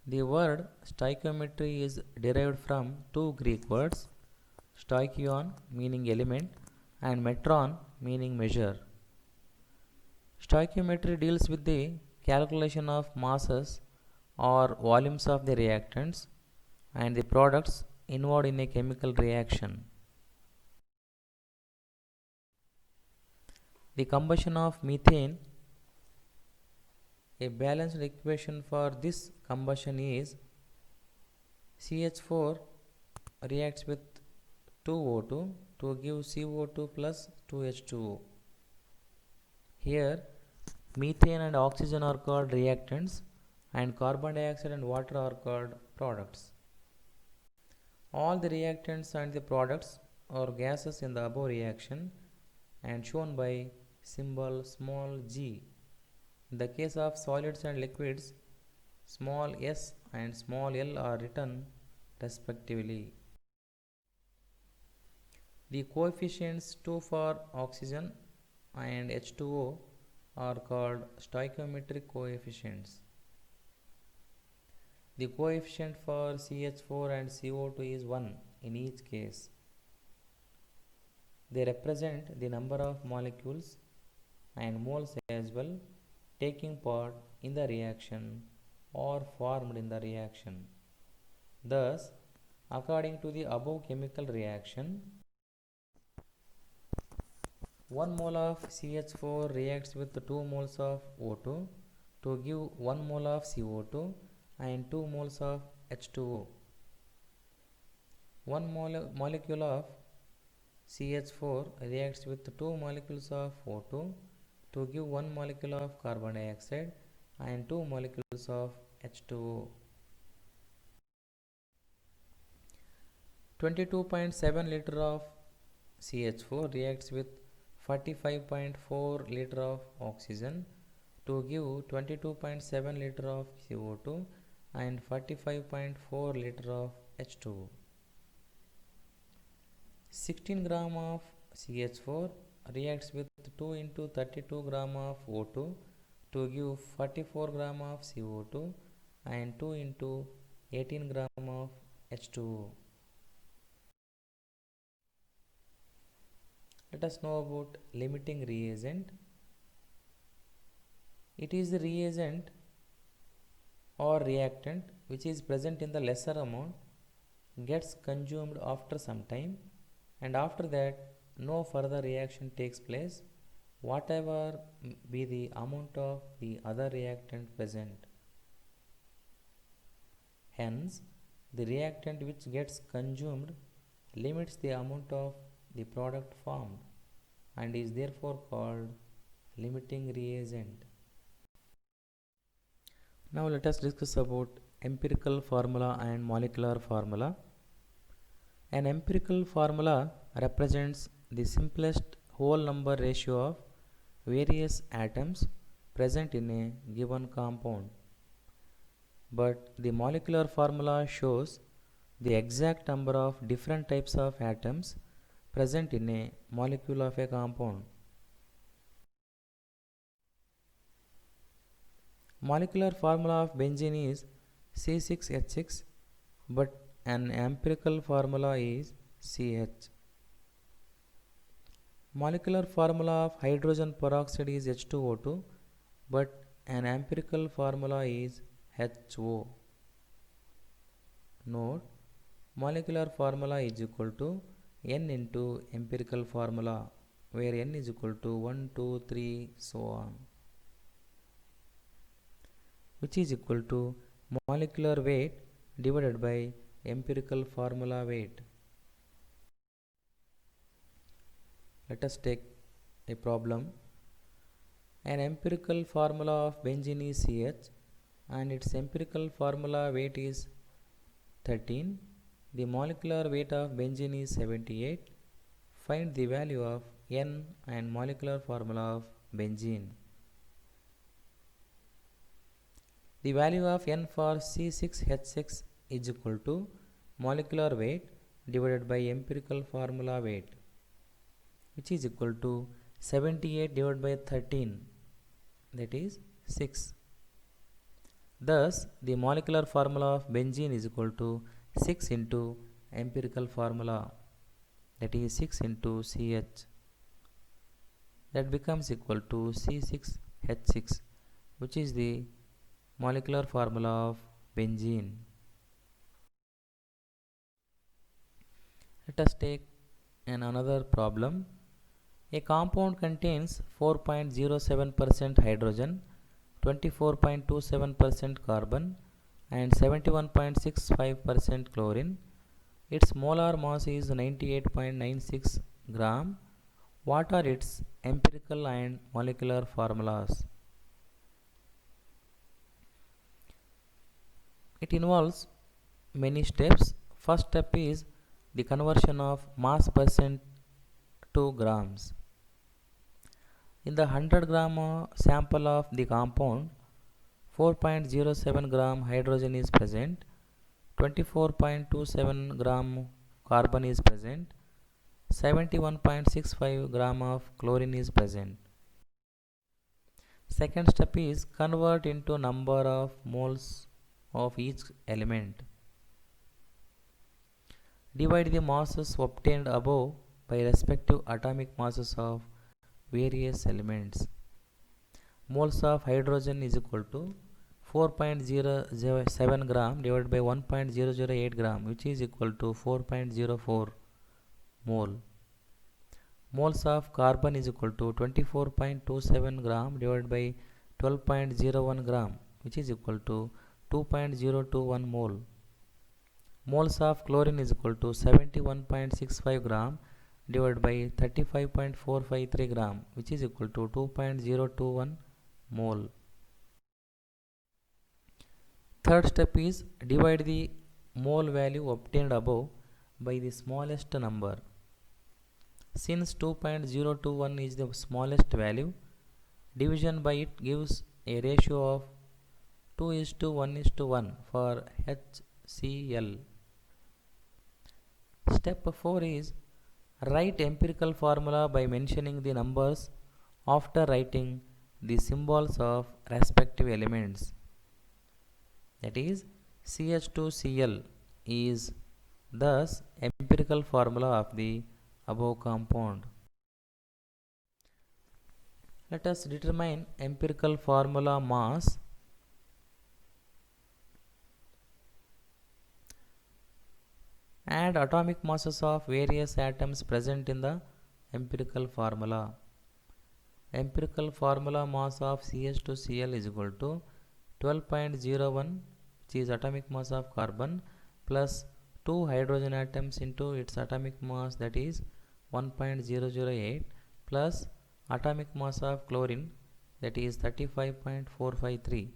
The word stoichiometry is derived from two Greek words, stoichion meaning element and metron meaning measure. Stoichiometry deals with the calculation of masses or volumes of the reactants and the products involved in a chemical reaction. The combustion of methane. A balanced equation for this combustion is CH4 reacts with 2O2 to give CO2 plus 2H2O. Here, methane and oxygen are called reactants and carbon dioxide and water are called products. All the reactants and the products are gases in the above reaction and shown by symbol small g. In the case of solids and liquids, small s and small l are written respectively. The coefficients 2 for oxygen and H2O are called stoichiometric coefficients. The coefficient for CH4 and CO2 is 1 in each case. They represent the number of molecules and moles as well taking part in the reaction or formed in the reaction. Thus, according to the above chemical reaction, 1 mole of CH4 reacts with 2 moles of O2 to give 1 mole of CO2 and 2 moles of H2O. 1 molecule of CH4 reacts with 2 molecules of O2 to give 1 molecule of carbon dioxide and 2 molecules of H2O. 22.7 liter of CH4 reacts with 45.4 liter of oxygen to give 22.7 liter of CO2 and 45.4 liter of H2O. 16 gram of CH4 reacts with 2 into 32 gram of O2 to give 44 gram of CO2 and 2 into 18 gram of H2O. Let us know about limiting reagent. It is the reagent or reactant which is present in the lesser amount, gets consumed after some time, and after that no further reaction takes place, whatever be the amount of the other reactant present. Hence, the reactant which gets consumed limits the amount of the product formed and is therefore called limiting reagent. Now let us discuss about empirical formula and molecular formula. An empirical formula represents the simplest whole number ratio of various atoms present in a given compound. But the molecular formula shows the exact number of different types of atoms present in a molecule of a compound. Molecular formula of benzene is C6H6, but an empirical formula is CH. Molecular formula of hydrogen peroxide is H2O2, but an empirical formula is HO. Note, molecular formula is equal to N into empirical formula, where N is equal to 1, 2, 3, so on, which is equal to molecular weight divided by empirical formula weight. Let us take a problem. An empirical formula of benzene is CH and its empirical formula weight is 13. The molecular weight of benzene is 78. Find the value of N and molecular formula of benzene. The value of N for C6H6 is equal to molecular weight divided by empirical formula weight, which is equal to 78 divided by 13, that is 6. Thus, the molecular formula of benzene is equal to 6 into empirical formula, that is 6 into CH. That becomes equal to C6H6, which is the molecular formula of benzene. Let us take another problem. A compound contains 4.07% hydrogen, 24.27% carbon and 71.65% chlorine. Its molar mass is 98.96 gram. What are its empirical and molecular formulas? It involves many steps. First step is the conversion of mass percent to grams. In the 100 gram sample of the compound, 4.07 gram hydrogen is present, 24.27 gram carbon is present, 71.65 gram of chlorine is present. Second step is convert into number of moles of each element. Divide the masses obtained above by respective atomic masses of various elements. Moles of hydrogen is equal to 4.07 gram divided by 1.008 gram, which is equal to 4.04 mole. Moles of carbon is equal to 24.27 gram divided by 12.01 gram, which is equal to 2.021 mole. Moles of chlorine is equal to 71.65 gram divided by 35.453 gram, which is equal to 2.021 mole. Third step is divide the mole value obtained above by the smallest number. Since 2.021 is the smallest value, division by it gives a ratio of 2:1:1 for HCl. Step 4 is write empirical formula by mentioning the numbers after writing the symbols of respective elements. That is, CH2Cl is thus empirical formula of the above compound. Let us determine empirical formula mass. Add atomic masses of various atoms present in the empirical formula. Empirical formula mass of CH2Cl is equal to 12.01, which is atomic mass of carbon, plus 2 hydrogen atoms into its atomic mass, that is 1.008, plus atomic mass of chlorine, that is 35.453,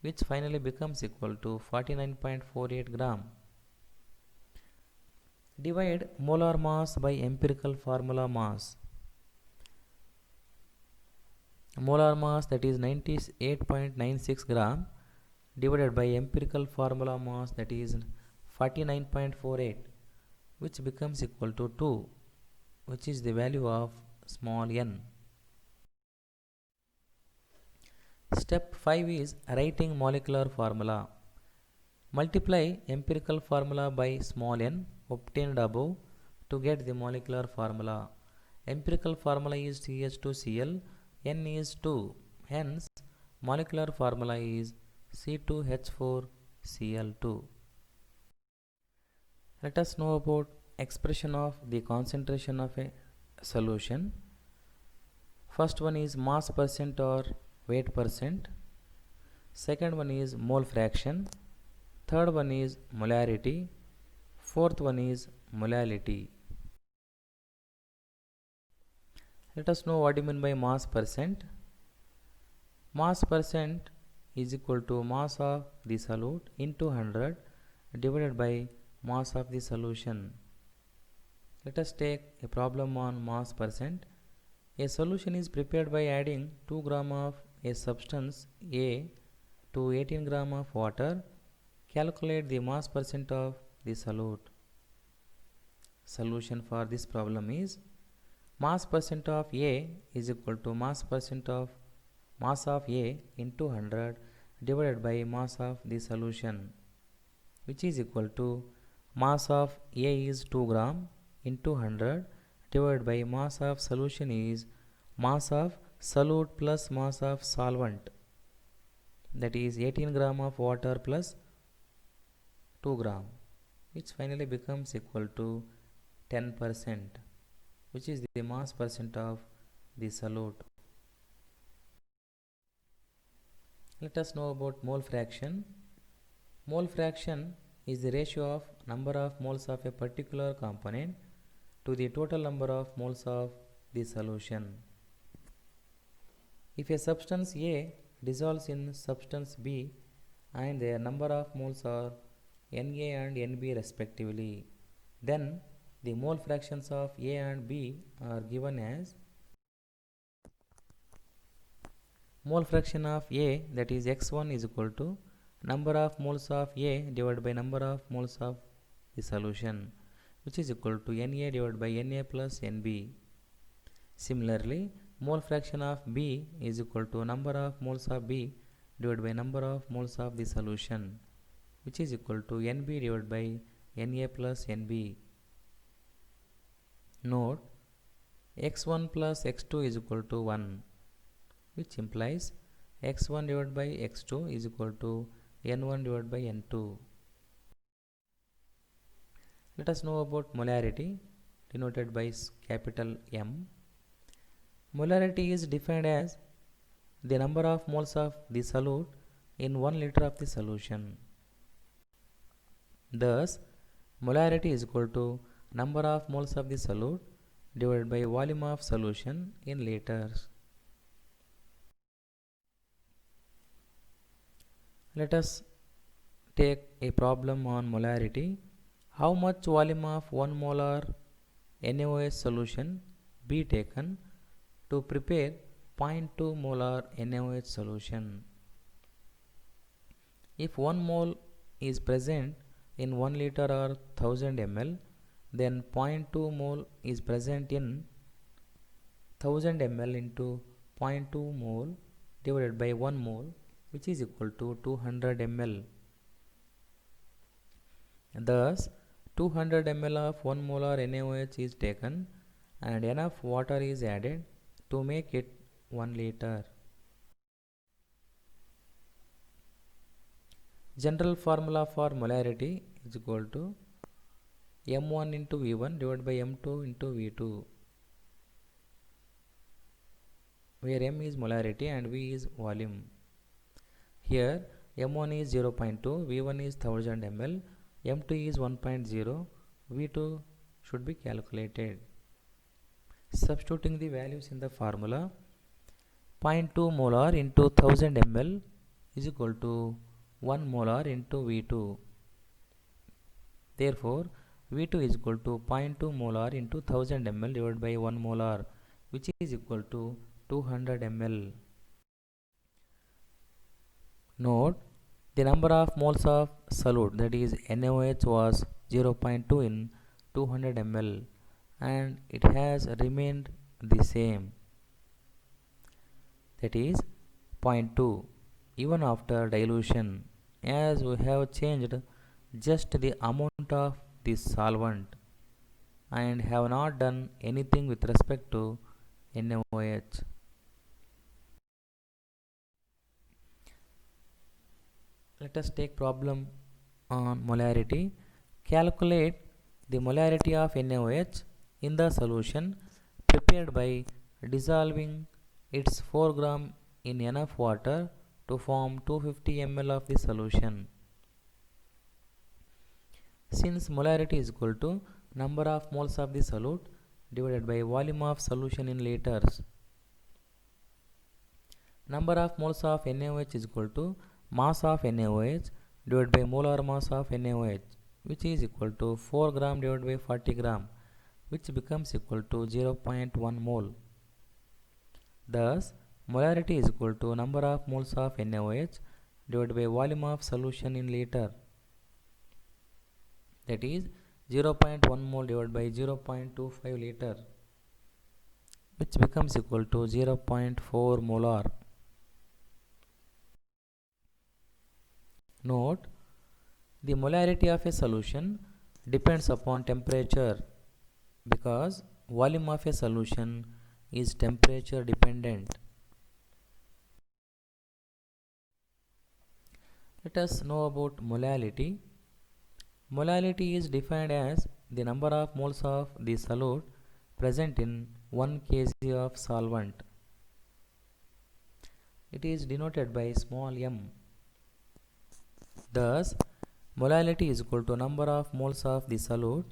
which finally becomes equal to 49.48 gram. Divide molar mass by empirical formula mass. Molar mass, that is 98.96 gram, divided by empirical formula mass, that is 49.48, which becomes equal to 2, which is the value of small n. Step 5 is writing molecular formula. Multiply empirical formula by small n obtained above to get the molecular formula. Empirical formula is CH2Cl, n is 2, hence molecular formula is C2H4Cl2. Let us know about expression of the concentration of a solution. First one is mass percent or weight percent. Second one is mole fraction. Third one is molarity. Fourth one is molality. Let us know what you mean by mass percent. Mass percent is equal to mass of the solute into 100 divided by mass of the solution. Let us take a problem on mass percent. A solution is prepared by adding 2 gram of a substance A to 18 gram of water. Calculate the mass percent of the solute. Solution for this problem is mass percent of A is equal to mass of A into 100 divided by mass of the solution, which is equal to mass of A is 2 gram into 100 divided by mass of solution is mass of solute plus mass of solvent, that is 18 gram of water plus 2 gram, which finally becomes equal to 10%, which is the mass percent of the solute. Let us know about mole fraction. Mole fraction is the ratio of number of moles of a particular component to the total number of moles of the solution. If a substance A dissolves in substance B and their number of moles are Na and Nb respectively, then the mole fractions of A and B are given as mole fraction of A, that is x1, is equal to number of moles of A divided by number of moles of the solution, which is equal to Na divided by Na plus Nb. Similarly, mole fraction of B is equal to number of moles of B divided by number of moles of the solution, which is equal to Nb divided by Na plus Nb. Note, x1 plus x2 is equal to 1, which implies x1 divided by x2 is equal to n1 divided by n2. Let us know about molarity, denoted by capital M. Molarity is defined as the number of moles of the solute in 1 liter of the solution. Thus, molarity is equal to number of moles of the solute divided by volume of solution in liters. Let us take a problem on molarity. How much volume of 1 molar NaOH solution be taken to prepare 0.2 molar NaOH solution? If 1 mole is present in 1 liter or 1000 ml, then 0.2 mole is present in 1000 ml into 0.2 mole divided by 1 mole, which is equal to 200 ml. Thus, 200 ml of 1 molar NaOH is taken and enough water is added to make it 1 liter. General formula for molarity is equal to m1 into v1 divided by m2 into v2, where m is molarity and v is volume. Here m1 is 0.2, v1 is 1000 ml, m2 is 1.0, v2 should be calculated. Substituting the values in the formula, 0.2 molar into 1000 ml is equal to 1 molar into v2. Therefore, v2 is equal to 0.2 molar into 1000 ml divided by 1 molar, which is equal to 200 ml. Note, the number of moles of solute, that is NaOH, was 0.2 in 200 ml and it has remained the same, that is 0.2, even after dilution, as we have changed just the amount of the solvent and have not done anything with respect to NaOH. Let us take problem on molarity. Calculate the molarity of NaOH in the solution prepared by dissolving its 4 gram in enough water to form 250 ml of the solution. Since molarity is equal to number of moles of the solute divided by volume of solution in liters. Number of moles of NaOH is equal to mass of NaOH divided by molar mass of NaOH, which is equal to 4 gram divided by 40 gram, which becomes equal to 0.1 mole. Thus, molarity is equal to number of moles of NaOH divided by volume of solution in liter, that is 0.1 mole divided by 0.25 liter, which becomes equal to 0.4 molar. Note, the molarity of a solution depends upon temperature because volume of a solution is temperature dependent. Let us know about molality. Molality is defined as the number of moles of the solute present in 1 kg of solvent. It is denoted by small m. Thus, molality is equal to number of moles of the solute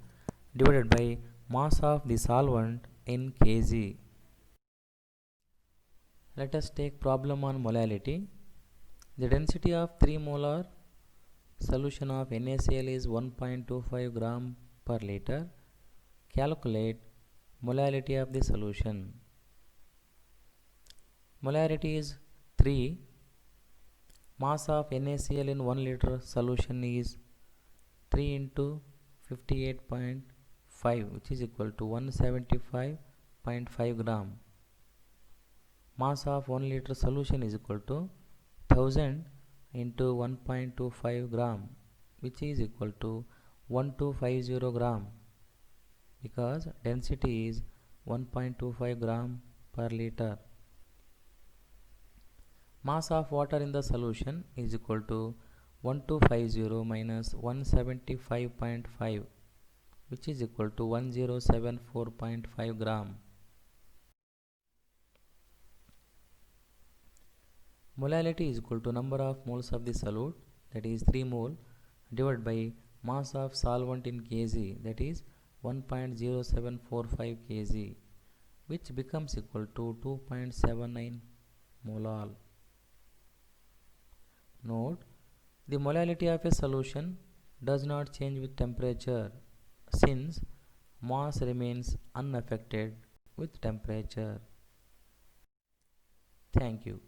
divided by mass of the solvent in kg. Let us take problem on molality. The density of 3 molar solution of NaCl is 1.25 gram per liter. Calculate molality of the solution. Molarity is 3. Mass of NaCl in 1 liter solution is 3 into 58.5, which is equal to 175.5 gram. Mass of 1 liter solution is equal to 1000 into 1.25 gram, which is equal to 1250 gram, because density is 1.25 gram per liter. Mass of water in the solution is equal to 1250 minus 175.5, which is equal to 1074.5 gram. Molality is equal to number of moles of the solute, that is 3 mole, divided by mass of solvent in kg, that is 1.0745 kg, which becomes equal to 2.79 molal. Note, the molality of a solution does not change with temperature since mass remains unaffected with temperature. Thank you.